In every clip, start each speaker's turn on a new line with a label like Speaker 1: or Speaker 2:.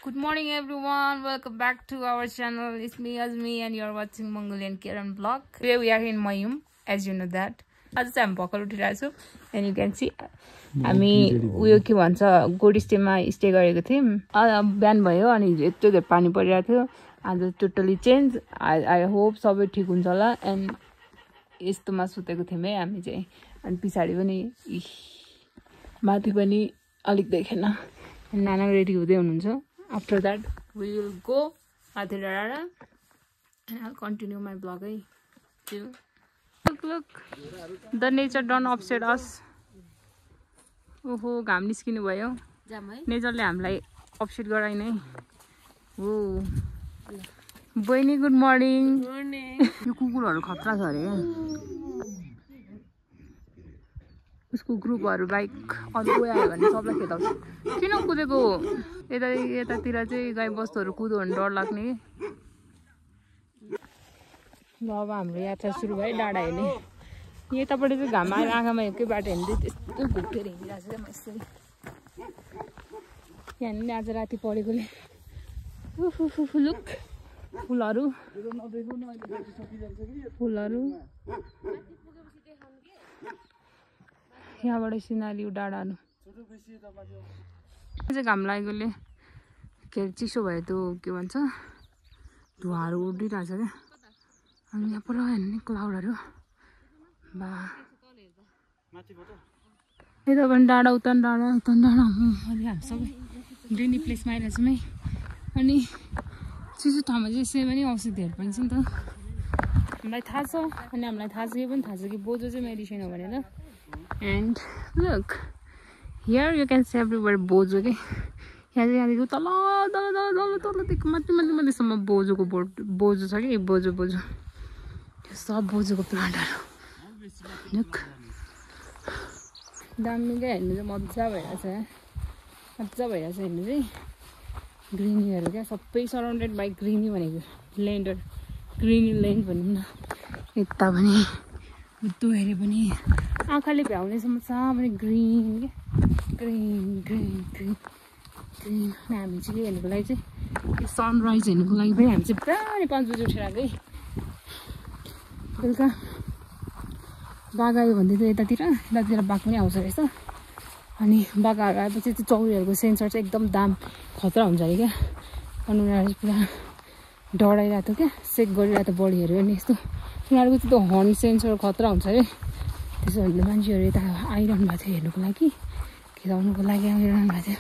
Speaker 1: Good morning everyone, welcome back to our channel. It's me Azmi and you're watching Mongolian Karen vlog. Today we are in Mayum, as you know that. आज चाहिँ हामी भर्खर उठिरहेको छौँ and you can see हामी उयो के भन्छ गोडिस्टेमा स्टे गरेको थियौँ बिहान भयो अनि यत्रो धेरै पानी परिरहेको थियो आज टोटली चेन्ज आई होप सबै ठिक हुन्छ होला एन्ड यस्तोमा सुतेको थियौँ है हामी चाहिँ अनि पछाडि पनि माथि पनि अलिक देखेन नाना रेडी हुँदै हुनुहुन्छ after that we will go माथि डाँडा and I'll continue my vlog है till look the nature don't upset us ओहो घाम निस्किनु भयो नेचरले हामीलाई अपसेट गराइन है हो बहिनी गुड मर्निङ यो कुकुरहरू खतरा छ अरे उसको ग्रुपहरू बाइक अरू कोही आयो भने सबलाई खेदाउँछ किन कुदेको यतातिर चाहिँ गाई बस्तुहरू कुद्यो भने डर लाग्ने ल अब हाम्रो यात्रा सुरु भयो डाँडा हेर्ने यतापट्टि चाहिँ घाम आएर आँखामा एकै बाटो हेर्दै त्यस्तो घुक्टेर हिँडिरहेको छ म यसरी यहाँनिर आज राति परेकोले लुक फुलहरू यहाँबाट सिनारी डाँडाहरू चाहिँ घाम लागेकोले के अरे चिसो भयो त्यो के भन्छ धुवाहरू उडिरहेछ क्या अनि यहाँ पुरा हेर्ने क्लाउडहरू बा यता पनि डाँडा उता डाँडा अहिले हामी सबै ग्रिनी प्लेसमा आइरहेको छौँ है अनि चिसो ठाउँमा चाहिँ यसै पनि औषधिहरू पाइन्छ नि त हामीलाई थाहा छ अनि हामीलाई थाहा छ यो पनि थाहा छ कि बोजो चाहिँ मेडिसिन हो भनेर and look here you can see everywhere बोजो के यहाँ चाहिँ यहाँदेखि तल तलदेखि माथिसम्म बोजोको बोजो छ कि बोजो त्यो सब बोजोको प्लान्टहरू लुक दामीकै हेर्नु चाहिँ मजा भइरहेछ हेर्नु चाहिँ ग्रिनीहरू क्या सबै सराउन्डेड बाई ग्रिनी भनेको ल्यान्डर ग्रिनी ल्यान्ड भनौँ न यता पनि उतो हेऱ्यो भने आँखाले भ्याउनेसम्म पनि ग्रिन क्या ग्रिन हामी चाहिँ हेर्नुको लागि चाहिँ सनराइज हेर्नुको लागि पनि हामी चाहिँ बिहानै 5 बजी उठेर आएको है बेलुका बाघ आयो भन्दै थियो यतातिर बाघ पनि आउँछ रहेछ अनि बाघहरू आएपछि चाहिँ चौरीहरूको सेन्सर चाहिँ एकदम दाम खतरा हुन्छ अरे क्या अनि उनीहरू पुरा डराइरहेको थियो क्या चेक गरिरहेको थियो बडीहरू अनि यस्तो उनीहरूको चाहिँ त्यो हर्न सेन्सर खतरा हुन्छ अरे त्यसो भने मान्छेहरू यता आइरहनु भएको थियो हेर्नुको लागि खेलाउनुको लागि आइरहनु भएको थियो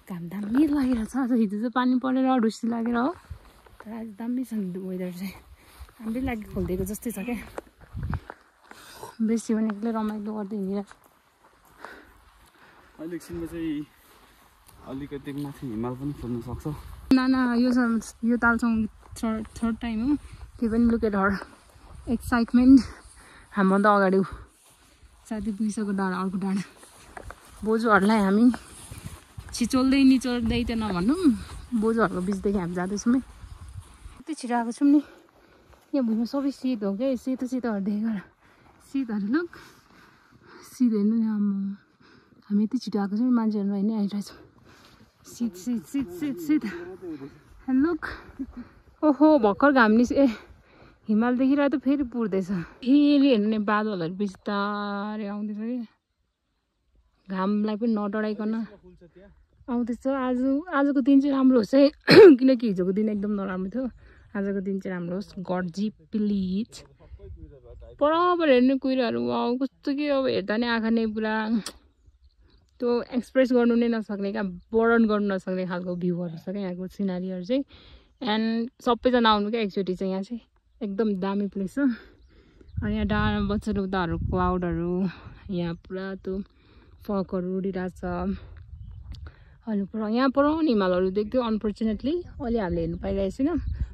Speaker 1: घाम दामी लागेर छ हिजो चाहिँ पानी परेर ढुसी लागेर हो तर आज दामी छ वेदर चाहिँ राम्रै लागि खोलिदिएको जस्तै छ क्या बेसी भने एक्लै रमाइलो गर्दै हिँडिरहेको
Speaker 2: अहिले एकछिनमा चाहिँ अलिकति माथि हिमाल पनि खोल्न सक्छ
Speaker 1: नाना यो तालसँग थर्ड टाइम हो त्यो पनि लुकेर हर एक्साइटमेन्ट हामीभन्दा अगाडि साथै पुगिसक्यो डाँडा अर्को डाँडा बोजूहरूलाई हामी छिचोल्दै निचोल्दै त नभनौँ बोजूहरूको बिचदेखि हामी जाँदैछौँ है यति छिटो आएको छौँ नि यहाँ भुइँमा सबै शीत हो क्या सेतोहरू देखेर शीतहरू लुक शीत हेर्नु नि हामी यति छिटो आएको छौँ मान्छेहरू होइन आइरहेछौँ शीत लुक ओहो भर्खर घाम हिमाल देखिरहेको त फेरि पुर्दैछ फेरि हेर्नु नि बादलहरू बिस्तारै आउँदैछ कि घामलाई पनि नडराइकन आउँदैछ आजको दिन चाहिँ राम्रो होस् है किनकि हिजोको दिन एकदम नराम्रो थियो आजको दिन चाहिँ राम्रो होस् गड जी प्लिज बराबर हेर्ने कुहिरोहरू कस्तो कि अब हेर्दा नै आँखा नै पुरा त्यो एक्सप्रेस गर्नु नै नसक्ने क्या वर्णन गर्नु नसक्ने खालको भ्यूहरू छ क्या यहाँको सिनारीहरू चाहिँ एन्ड सबैजना आउनु क्या एकचोटि चाहिँ यहाँ चाहिँ एकदम दामी प्लेस छ अनि यहाँ डाँडा बच्चा उताहरू क्लाउडहरू यहाँ पुरा त्यो फकहरू उडिरहेछ अनि पुरा यहाँ पुरा हिमालहरू देख्थ्यो अनफर्चुनेटली अहिले हामीले हेर्नु पाइरहेको छैन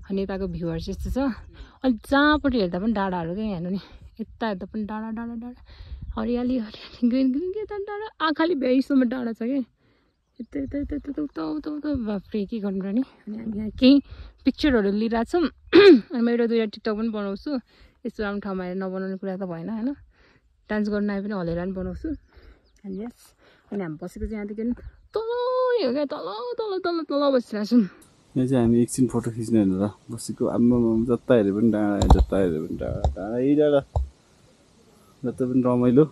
Speaker 1: अनि यताको भ्यूहरू चाहिँ यस्तो छ अनि जहाँपट्टि हेर्दा पनि डाँडाहरू क्या हेर्नु नि यता हेर्दा पनि डाँडा हरियाली ग्रिन के त डाँडा आँखाले भ्याइसम्म डाँडा छ कि यता फ्री के गर्नु पर्ने अनि हामी यहाँ केही पिक्चरहरू लिइरहेको छौँ अनि म एउटा दुईवटा टिकटक पनि बनाउँछु यस्तो राम्रो ठाउँमा आएर नबनाउने कुरा त भएन होइन डान्स गर्न आए पनि हलेर पनि बनाउँछु अनि यस अनि हामी बसेको चाहिँ यहाँदेखि तल पनि हो क्या तल तल तल तल बसिरहेको छौँ
Speaker 2: यहाँ चाहिँ हामी एकछिन फोटो खिच्ने भनेर बसेको आम्मा जता हेरे पनि डाँडा जता हेरे पनि डाँडा डाँडा जता पनि रमाइलो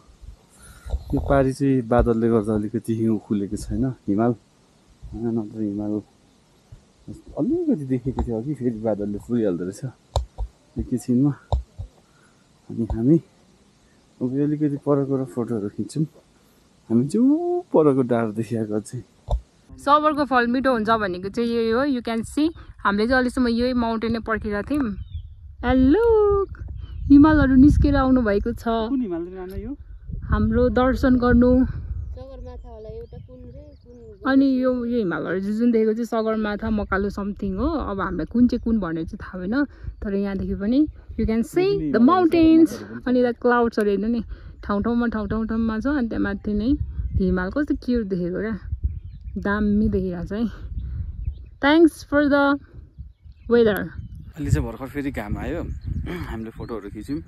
Speaker 2: यो पारि चाहिँ बादलले गर्दा अलिकति हिउँ खुलेको छैन हिमाल नत्र हिमाल अलिकति देखेको थियो अघि फेरि बादलले फुलिहाल्दो रहेछ एकैछिनमा अनि हामी अब अलिकति परको र फोटोहरू खिच्छौँ हामी चाहिँ ऊ परको डाँडादेखि आएको चाहिँ
Speaker 1: सबरको फल मिठो हुन्छ भनेको चाहिँ यही हो यु क्यान सी हामीले चाहिँ अहिलेसम्म यही माउन्टेनै पर्खेका थियौँ हेलो हिमालहरू निस्केर आउनु भएको छ
Speaker 2: कुन हिमाल नाना यो
Speaker 1: हाम्रो दर्शन गर्नु अनि यो हिमालहरू जुन देखेको चाहिँ सगरमाथा मकालु समथिङ हो अब हामीलाई कुन चाहिँ कुन भनेर चाहिँ थाहा भएन तर यहाँदेखि पनि you can see the mountains अनि द क्लाउड्सहरू हेर्नु नि ठाउँ ठाउँमा छ अनि त्यहाँ माथि नै हिमाल कस्तो क्युट देखेको क्या दामी देखिरहेको छ है थ्याङ्क्स फर द वेदर
Speaker 2: अहिले चाहिँ भर्खर फेरि घाम आयो हामीले फोटोहरू खिच्यौँ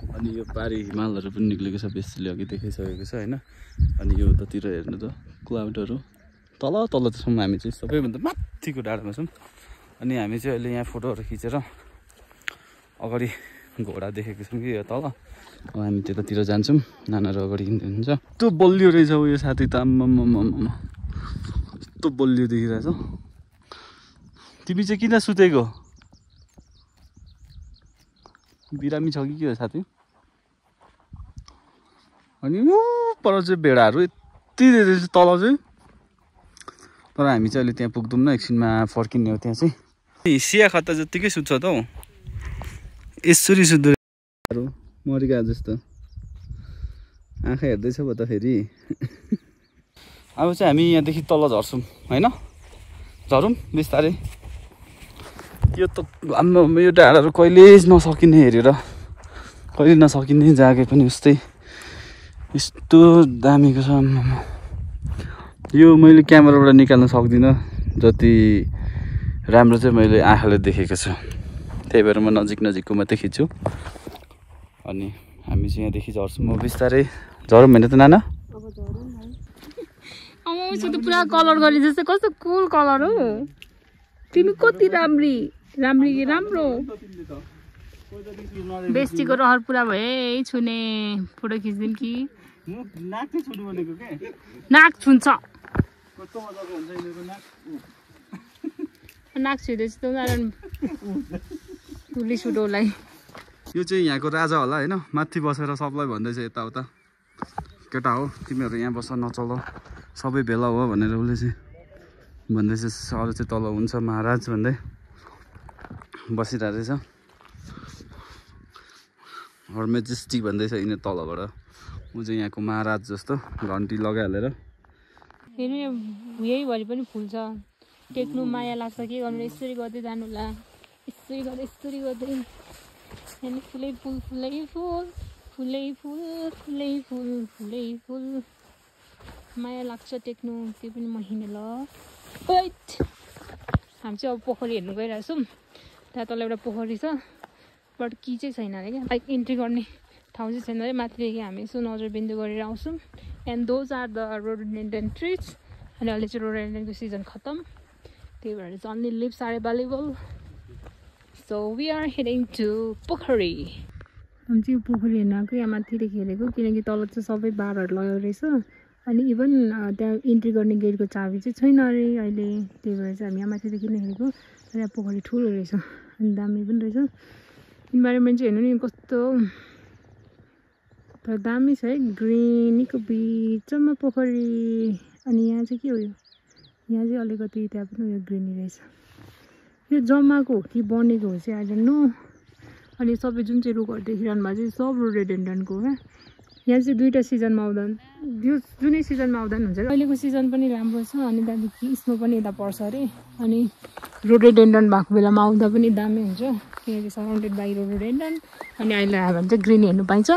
Speaker 2: अनि यो पारि हिमालहरू पनि निक्लेको छ बेसीले अघि देखाइसकेको छ होइन अनि यो उतातिर हेर्नु त क्लाउडहरू तल तलसम्म हामी चाहिँ सबैभन्दा माथिको डाँडामा छौँ अनि हामी चाहिँ अहिले यहाँ फोटोहरू खिचेर अगाडि घोडा देखेको छौँ कि यो तल अब हामी त्यतातिर जान्छौँ नानाहरू अगाडि हिँड्दै हुन्छ यस्तो बलियो रहेछ उयो साथी त आम्मामामा यस्तो बलियो देखिरहेछ तिमी चाहिँ किन सुतेको बिरामी छ कि के हो साथी अनि पर चाहिँ भेडाहरू यति धेरै चाहिँ तल चाहिँ तर हामी चाहिँ अहिले त्यहाँ पुग्दैनौँ न एकछिनमा फर्किने हो त्यहाँ चाहिँ सिया खत्ता जत्तिकै सुत्छ त हौ यसरी सुत्दो मरिगा जस्तो आँखा हेर्दैछ भयो त फेरि अब चाहिँ हामी यहाँदेखि तल झर्छौँ होइन झरौँ बिस्तारै यो त हाम्रो यो डाँडाहरू कहिले नसकिने हेरेर कहिले नसकिने जागे पनि उस्तै यस्तो दामीको छ यो मैले क्यामेराबाट निकाल्न सक्दिनँ जति राम्रो चाहिँ मैले आँखाले देखेको छु त्यही भएर म नजिकको मात्रै खिच्छु अनि हामी चाहिँ यहाँदेखि झर्छौँ म बिस्तारै झरौँ होइन त नाना
Speaker 1: त पुरा कलर गरे जस्तो कस्तो कुल कलर हो तिमी कति राम्रो बेस्टीको रहर पुरा भयो छुने फोटो खिच्दिन कि नाक छुन्छ नाक छुँदैछ त पुलिस उडोलाई
Speaker 2: यो चाहिँ यहाँको राजा होला होइन माथि बसेर सबलाई भन्दैछ यताउता केटा हो तिमीहरू यहाँ बस्छ नचल सबै भेला हो भनेर उसले चाहिँ भन्दैछ अरू चाहिँ तल हुन्छ महाराज भन्दै बसिरहेको रहेछ हर मेजेस्टी भन्दैछ यिनीहरू तलबाट ऊ चाहिँ यहाँको महाराज जस्तो घन्टी लगाइहालेर
Speaker 1: हेर्नु यहीभरि पनि फुल छ टेक्नु माया लाग्छ के गर्नु यसरी गर्दै जानु होला यसरी गर्दै हेर्नु फुलै फुल माया लाग्छ टेक्नु त्यो पनि महिना ल हामी चाहिँ अब पोखरी हेर्नु गइरहेको छौँ त्यहाँ तल एउटा पोखरी छ बट कि चाहिँ छैन अरे क्या बाइक इन्ट्री गर्ने ठाउँ चाहिँ छैन अरे माथिदेखि हामी यसो नजरबिन्दु गरेर आउँछौँ and those are the rhododendron trees अनि अहिले चाहिँ रोडोडेन्ड्रनको सिजन खत्तम त्यही भएर चाहिँ only leaves are available so we are heading to पोखरी हामी चाहिँ यो पोखरी हेर्न आएको यहाँ माथिदेखि हेरेको किनकि तल चाहिँ सबै बारहरू लगाएको रहेछ अनि इभन त्यहाँ इन्ट्री गर्ने गेटको चाबी चाहिँ छैन अरे अहिले त्यही भएर चाहिँ हामी यहाँ माथिदेखि नै हेरेको तर यहाँ पोखरी ठुलो रहेछ अनि दामी पनि रहेछ इन्भाइरोमेन्ट चाहिँ हेर्नु नि कस्तो तर दामी छ है ग्रिनीको बिचमा पोखरी अनि यहाँ चाहिँ के हो यो यहाँ चाहिँ अलिकति त्यहाँ पनि उयो ग्रिनी रहेछ यो जमाएको हो कि बनेको हो चाहिँ आई डोन्ट नो अनि सबै जुन चाहिँ रुखहरू देखिरहनु भएको चाहिँ सब रोडोडेन्ड्रनको हो क्या यहाँ चाहिँ दुईवटा सिजनमा आउँदा यो जुनै सिजनमा आउँदा हुन्छ अहिलेको सिजन पनि राम्रो छ अनि त्यहाँदेखि स्नो पनि यता पर्छ अरे अनि रोडोडेन्ड्रन भएको बेलामा आउँदा पनि दामी हुन्छ किनकि सराउन्डेड बाई रोडोडेन्ड्रन अनि अहिले आयो भने चाहिँ ग्रिनी हेर्नु पाइन्छ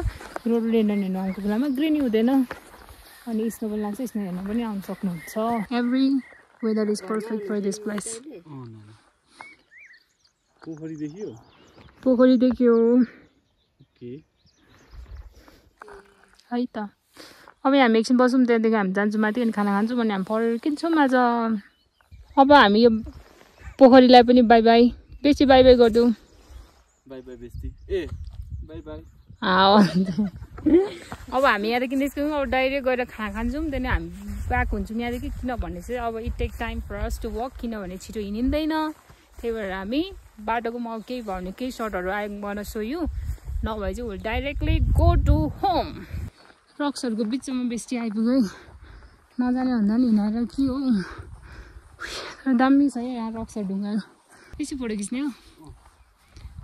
Speaker 1: रोडोडेन्ड्रन हेर्नु आएको बेलामा ग्रिनी हुँदैन अनि स्नो पनि लाग्छ स्नो हेर्नु पनि आउनु सक्नुहुन्छ every weather is perfect for this place पोखरी देखियो है त अब हामी एकछिन बसौँ त्यहाँदेखि हामी जान्छौँ माथि अनि खाना खान्छौँ अनि हामी फर्किन्छौँ आज अब हामी यो पोखरीलाई पनि बाई बाई बेसी बाई बाई गरिदिउँ।
Speaker 2: By by bestie A by by.
Speaker 1: अब हामी यहाँदेखि निस्क्यौँ, अब डाइरेक्ट गएर खाना खान्छौँ, त्यहाँदेखि हामी ब्याक हुन्छौँ यहाँदेखि। किनभने चाहिँ अब it take time for us to walk, किनभने छिटो हिँडिँदैन। त्यही भएर हामी बाटोको म केही भयो भने केही सर्टहरू आयो गर्न सोयौँ, नभए चाहिँ will directly go to home. रक्सहरूको बिचमा बेस्टी आइपुग्यो है, नजाने भन्दा नि हिँडाएर के हो। दामी छ है यहाँ रक्सहरू ढुङ्गाहरू। बेसी फोटो खिच्ने हो,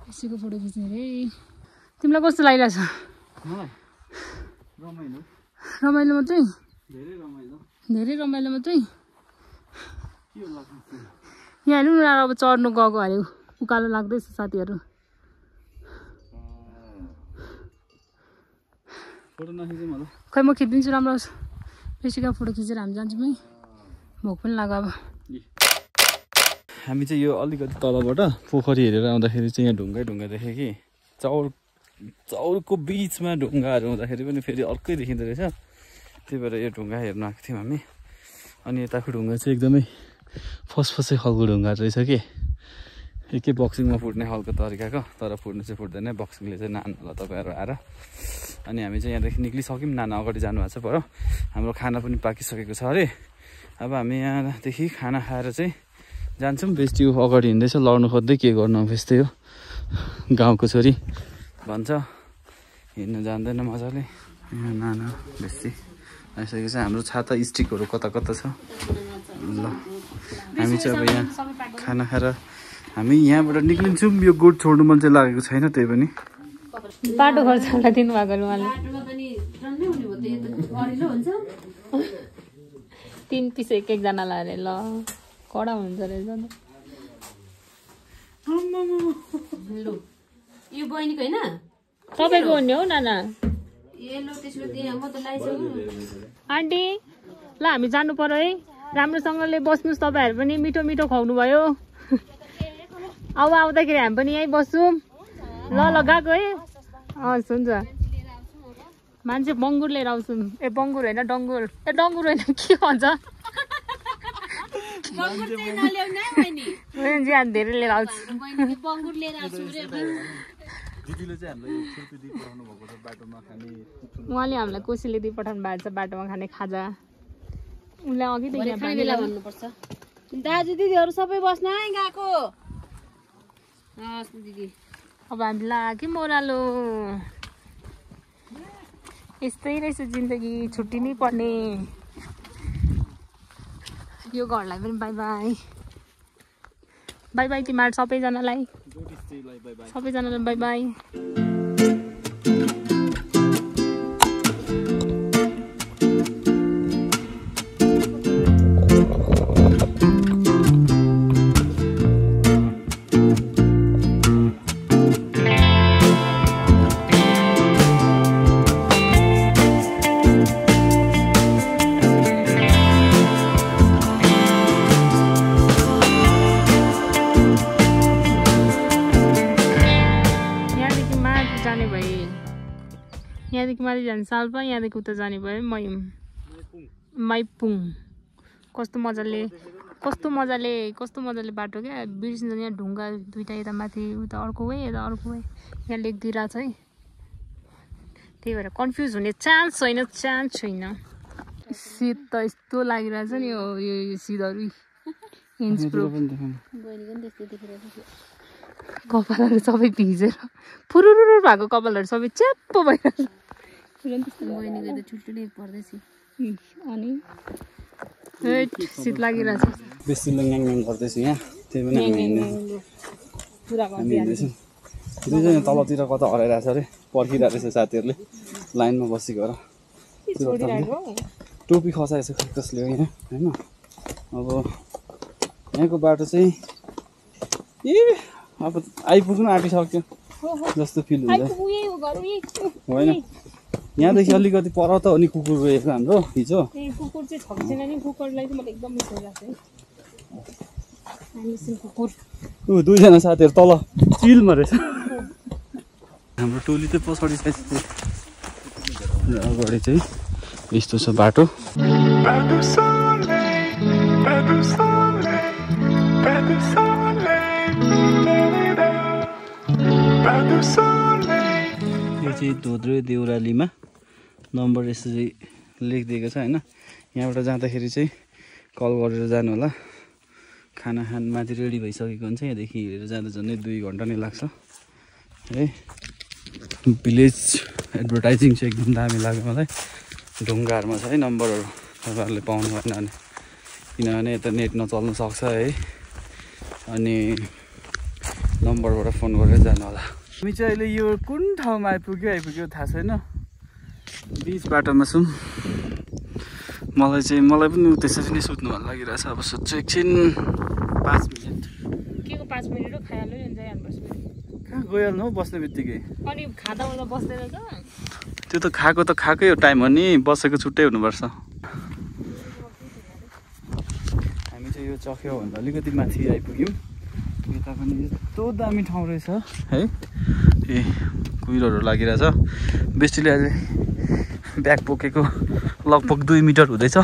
Speaker 1: बेसीको फोटो खिच्ने रे। तिमीलाई कस्तो लागिरहेछ? रमाइलो मात्रै? धेरै रमाइलो मात्रै? यहाँ हेर्नु न, अब चढ्नु गएको अरे उकालो लाग्दैछ साथीहरू। खै म खिचिदिन्छु, राम्रो होस्। बेसीका फोटो खिचेर हामी जान्छौँ है, भोक पनि लाग्यो अब।
Speaker 2: हामी चाहिँ यो अलिकति तलबाट पोखरी हेरेर आउँदाखेरि चाहिँ यहाँ ढुङ्गा देखेँ कि चौरको बिचमा ढुङ्गाहरू हुँदाखेरि पनि फेरि अर्कै देखिँदो रहेछ। त्यही भएर यो ढुङ्गा हेर्न आएको थियौँ हामी। अनि यताको ढुङ्गा चाहिँ एकदमै फसफसे खालको ढुङ्गा रहेछ कि, एकै बक्सिङमा फुट्ने खालको तरिकाको, तर फुट्नु चाहिँ फुट्दैन, बक्सिङले चाहिँ नान होला तपाईँहरू आएर। अनि हामी चाहिँ यहाँदेखि निक्लिसक्यौँ, नाना अगाडि जानुभएको छ पर। हाम्रो खाना पनि पाकिसकेको छ अरे। अब हामी यहाँदेखि खाना खाएर चाहिँ जान्छौँ। बेस्टी अगाडि हिँड्दैछ, लड्नु खोज्दै के गर्नु, त्यस्तै हो, गाउँको छोरी भन्छ, हिँड्नु जान्दैन मजाले। यहाँ नाना बेस्टी आइसकेको छ। हाम्रो छाता स्टिकहरू कता कता छ। ल हामी चाहिँ अब यहाँ खाना खाएर हामी यहाँबाट निक्लिन्छौँ। यो गोठ छोड्नु मन चाहिँ लागेको छैन, त्यही पनि
Speaker 1: बाटो खर्चलाई दिनुभएको उहाँले 3 पिस एक-एकजनालाई अरे। ल कडा हुन्छ रहेछ नि।
Speaker 3: यो बहिनीको हैन,
Speaker 1: तपाईँको हो नि हौ नाना।
Speaker 3: ए लो त्यसको दिए म त लाइसक्छु।
Speaker 1: आन्टी ल हामी जानु पर्यो है, राम्रोसँगले बस्नुहोस्। तपाईँहरू पनि मिठो मिठो खुवाउनु भयो। अब आउँदाखेरि हामी पनि यहीँ बस्छौँ। ल गएको है। हस् हुन्छ। मान्छे बङ्गुर लिएर आउँछौँ। ए बङ्गुर होइन डङ्गुर, ए डङ्गुर होइन के भन्छ, धेरै लिएर आउँछु। उहाँले हामीलाई कोसीले दिइ पठाउनु भएको छ बाटोमा खाने खाजा। उसलाई अघिदेखि
Speaker 3: भन्नुपर्छ, दाजु दिदीहरू सबै बस्न है गएको। दिदी
Speaker 1: अब हामी लाग्यो मोरालो। यस्तै रहेछ जिन्दगी, छुट्टी नै पर्ने। यो घरलाई पनि बाई बाई। बाई बाई तिमीहरू सबैजनालाई, बाई बाई। यहाँदेखि माथि जाने सालपा, यहाँदेखि उता जाने भयो माइपुङ। कस्तो मजाले बाटो क्या, बिर्सिन्छ। यहाँ ढुङ्गा दुइटा, यता माथि उता अर्को वे, यता अर्को वे, यहाँ लेखिदिइरहेको छ है। त्यही भएर कन्फ्युज हुने चान्स छैन। शीत त यस्तो लागिरहेछ नि यो शीतहरू हिन्ज प्रुफ। कपालहरू सबै भिजेर फुरुरु भएको, कपालहरू सबै च्याप्प भइरहेछ। अनि शीत लागिरहेछ,
Speaker 2: बेसी ल्याङ गर्दैछु यहाँ। त्यही पनि हामी हिँड्दैछौँ। दुईजना तलतिर कता हराइरहेछ अरे, पर्खिरहेको रहेछ साथीहरूले लाइनमा बसेको र। टोपी खसाएछ कसले हो यहाँ होइन। अब यहाँको बाटो चाहिँ अब आइपुग्नु आँटिसक्यो जस्तो फिल हुन्छ होइन। यहाँदेखि अलिकति पर त हो नि कुकुर गएको हाम्रो हिजो।
Speaker 1: कुकुर चाहिँ छक्दैन नि, कुकुरलाई चाहिँ मलाई एकदम मिस भइरहेको छ।
Speaker 2: ऊ दुईजना साथीहरू तल चिलमा रहेछ। हाम्रो टोली चाहिँ पछाडि छ, अगाडि चाहिँ यस्तो छ बाटो। यो चाहिँ धोद्रे देउरालीमा नम्बर यसरी लेखिदिएको छ होइन। यहाँबाट जाँदाखेरि चाहिँ कल गरेर जानु होला। खाना खान माथि रेडी भइसकेको हुन्छ। यहाँदेखि हिँडेर जाँदा झन्डै 2 घन्टा नै लाग्छ है। भिलेज एडभर्टाइजिङ चाहिँ एकदम दामी लाग्यो मलाई। ढुङ्गाहरूमा छ है नम्बरहरू, तपाईँहरूले पाउनु भएन भने, किनभने यता नेट नचल्न सक्छ है। अनि नम्बरबाट फोन गरेर जानु होला। हामी चाहिँ अहिले यो कुन ठाउँमा आइपुग्यो थाहा छैन। बिच बाटोमा छौँ। मलाई पनि त्यसरी नै सुत्नु मन लागिरहेछ। अब सोध्छु एकछिन 5 मिनट।
Speaker 1: के को 5 मिनट हो, खाइहाल्यो नि जाइहाल्नुपर्छ।
Speaker 2: कहाँ गइहाल्नु हौ बस्ने बित्तिकै।
Speaker 1: अनि खाँदा ओर्दा बस्दैन त।
Speaker 2: त्यो त खाएकै हो टाइम हो नि, बसेको छुट्टै हुनुपर्छ। हामी चाहिँ यो चक्योभन्दा अलिकति माथि आइपुग्यौँ। यता पनि यस्तो दामी ठाउँ रहेछ है। ए कुहिरोहरू लागिरहेछ। बेस्टीले अहिले ब्याग बोकेको लगभग 2 मिटर हुँदैछ।